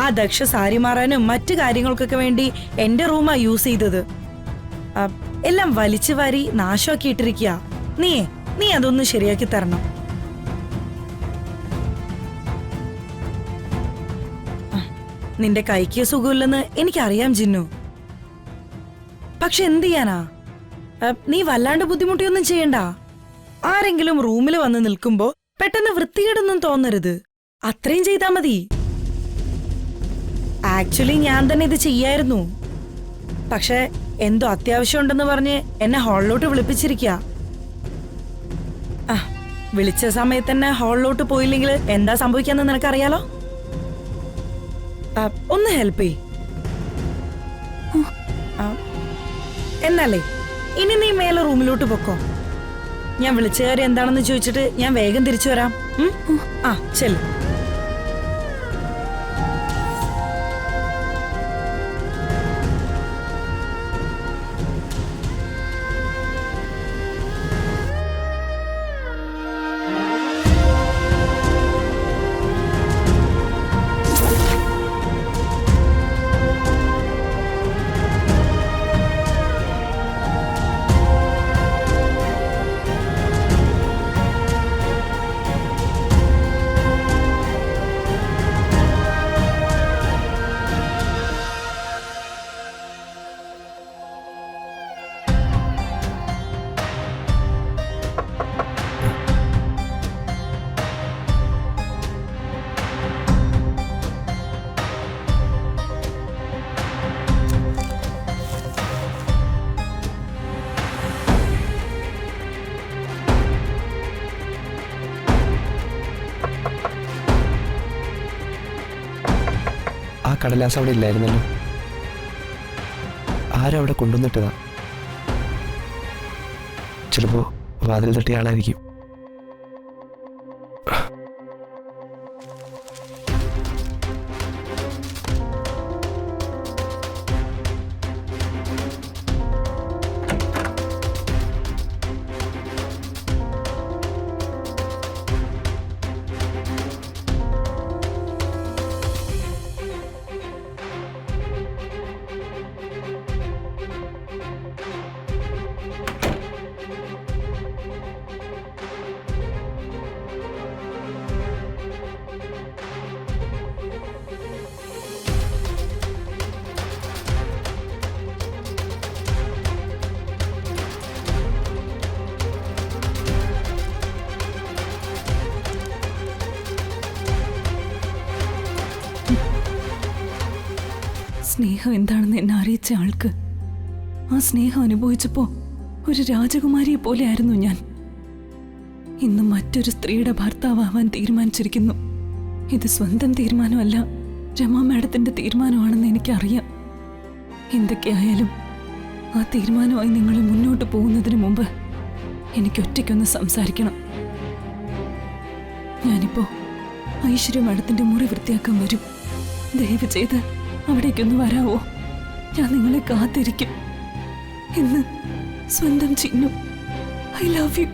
ആ ദക്ഷ സാരി മാറാനും മറ്റു കാര്യങ്ങൾക്കൊക്കെ വേണ്ടി എന്റെ റൂമാ യൂസ് ചെയ്തത്. എല്ലാം വലിച്ചു വാരി നാശമാക്കിയിട്ടിരിക്കുക. നീ അതൊന്ന് ശരിയാക്കി തരണം. നിന്റെ കൈക്ക് സുഖമില്ലെന്ന് എനിക്കറിയാം ജിന്നു. പക്ഷെ എന്ത് ചെയ്യാനാ? നീ വല്ലാണ്ട് ബുദ്ധിമുട്ടിയൊന്നും ചെയ്യണ്ട. ആരെങ്കിലും റൂമിൽ വന്ന് നിൽക്കുമ്പോ പെട്ടെന്ന് വൃത്തികേടൊന്നും തോന്നരുത്. അത്രയും ചെയ്താ മതി. ആക്ച്വലി ഞാൻ തന്നെ ഇത് ചെയ്യായിരുന്നു. പക്ഷെ എന്തോ അത്യാവശ്യം ഉണ്ടെന്ന് പറഞ്ഞ് എന്നെ ഹാളിലോട്ട് വിളിപ്പിച്ചിരിക്കുക. വിളിച്ച സമയത്ത് തന്നെ ഹാളിലോട്ട് പോയില്ലെങ്കിൽ എന്താ സംഭവിക്കാന്ന് നിനക്കറിയാലോ. ഒന്ന് ഹെൽപ്പ് ചെയ്. എന്നല്ലേ ഇനി നീ മേലെ റൂമിലോട്ട് പൊക്കോ. ഞാൻ വിളിച്ച കാര്യം എന്താണെന്ന് ചോദിച്ചിട്ട് ഞാൻ വേഗം തിരിച്ചു വരാം. ചെല്ലു. ആ കടലാസ് അവിടെ ഇല്ലായിരുന്നല്ലോ. ആരവിടെ കൊണ്ടുവന്നിട്ടതാ. ചിലപ്പോ വാതിൽ തട്ടിയ ആളായിരിക്കും. സ്നേഹം എന്താണെന്ന് എന്നെ അറിയിച്ച ആൾക്ക് ആ സ്നേഹം അനുഭവിച്ചപ്പോ ഒരു രാജകുമാരിയെ പോലെയായിരുന്നു ഞാൻ. ഇന്ന് മറ്റൊരു സ്ത്രീയുടെ ഭർത്താവാൻ തീരുമാനിച്ചിരിക്കുന്നു. ഇത് സ്വന്തം തീരുമാനമല്ല, രമാ മാഡത്തിന്റെ തീരുമാനമാണെന്ന് എനിക്കറിയാം. എന്തൊക്കെയായാലും ആ തീരുമാനമായി നിങ്ങൾ മുന്നോട്ട് പോകുന്നതിന് മുമ്പ് എനിക്ക് ഒറ്റയ്ക്കൊന്ന് സംസാരിക്കണം. ഞാനിപ്പോ ഐശ്വര്യ മാഡത്തിന്റെ മുറി വൃത്തിയാക്കാൻ വരും. ദയവ് ചെയ്ത് അവിടേക്കൊന്ന് വരാവോ? ഞാൻ നിങ്ങളെ കാത്തിരിക്കും. ഇന്ന് സ്വന്തം ചിന്നു. I love you.